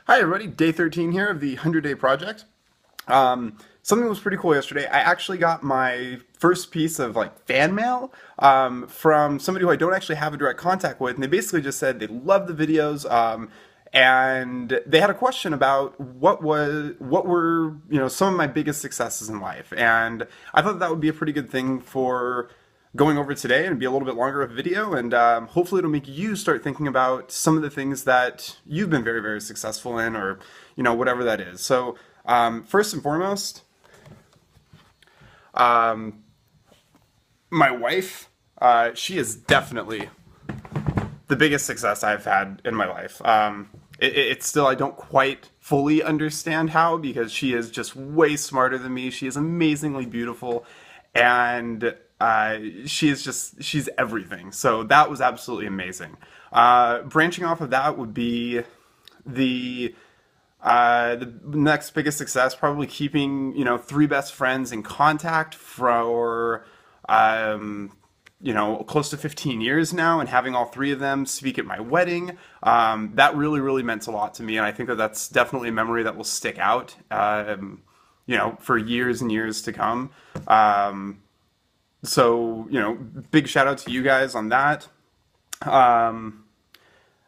Hi everybody, day 13 here of the 100-day project. Something was pretty cool yesterday. I actually got my first piece of fan mail from somebody who I don't actually have a direct contact with, and they basically just said they loved the videos, and they had a question about what were some of my biggest successes in life, and I thought that would be a pretty good thing for going over today and be a little bit longer of a video, and hopefully it'll make you start thinking about some of the things that you've been very, very successful in, or whatever that is. So first and foremost, um, my wife, she is definitely the biggest success I've had in my life. It's still, I don't quite fully understand how, because she is just way smarter than me. She is amazingly beautiful, and she's everything. So that was absolutely amazing. Branching off of that would be the the next biggest success, probably keeping three best friends in contact for close to 15 years now, and having all three of them speak at my wedding. That really, really meant a lot to me, and I think that that's definitely a memory that will stick out, for years and years to come. So, big shout out to you guys on that. The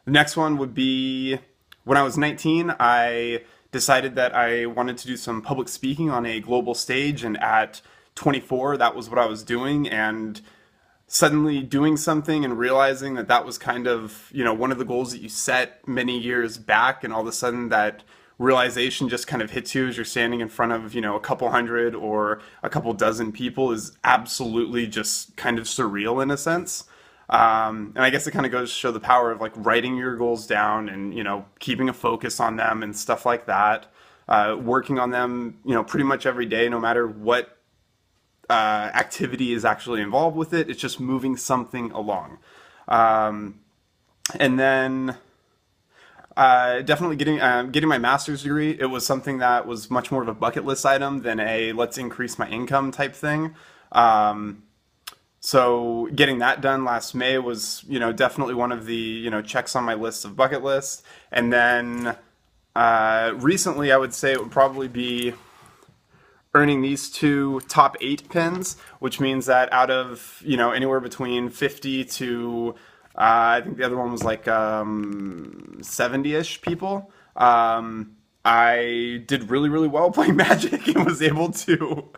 next one would be when I was 19, I decided that I wanted to do some public speaking on a global stage, and at 24, that was what I was doing, and suddenly doing something and realizing that that was kind of, one of the goals that you set many years back, and all of a sudden that realization just kind of hits you as you're standing in front of, a couple hundred or a couple dozen people, is absolutely just kind of surreal in a sense. And I guess it kind of goes to show the power of writing your goals down and, keeping a focus on them and stuff like that. Working on them, pretty much every day, no matter what activity is actually involved with it. It's just moving something along. And then definitely getting my master's degree. It was something that was much more of a bucket list item than a let's increase my income type thing. So getting that done last May was, definitely one of the, checks on my list of bucket lists. And then recently, I would say it would probably be earning these two top 8 pins, which means that out of, anywhere between 50 to, I think the other one was 70-ish people. I did really, really well playing Magic, and was able to,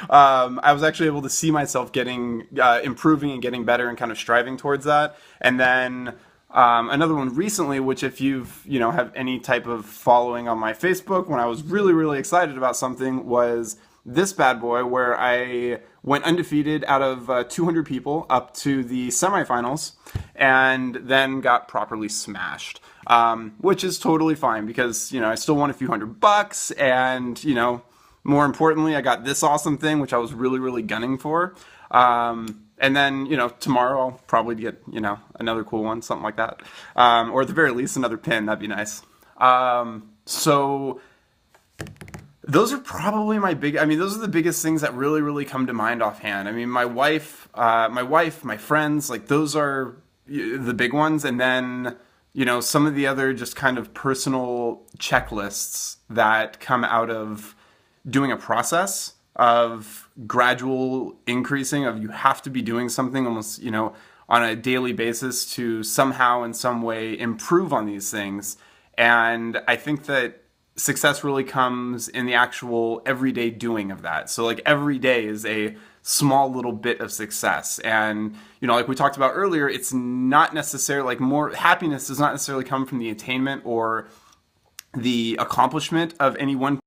I was actually able to see myself getting, improving and getting better and kind of striving towards that. And then another one recently, which if you've, have any type of following on my Facebook, when I was really, really excited about something, was this bad boy, where I went undefeated out of 200 people up to the semifinals, and then got properly smashed. Which is totally fine, because, I still won a few $100, and, more importantly, I got this awesome thing, which I was really, really gunning for. And then, tomorrow I'll probably get, another cool one, something like that. Or at the very least, another pin. That'd be nice. So those are probably those are the biggest things that really, really come to mind offhand. I mean, my wife, my friends, those are the big ones. And then, some of the other just kind of personal checklists that come out of doing a process of gradual increasing, of you have to be doing something almost, on a daily basis to somehow in some way improve on these things. And I think that success really comes in the actual everyday doing of that. So every day is a small little bit of success. And, like we talked about earlier, it's not necessarily more happiness does not necessarily come from the attainment or the accomplishment of any one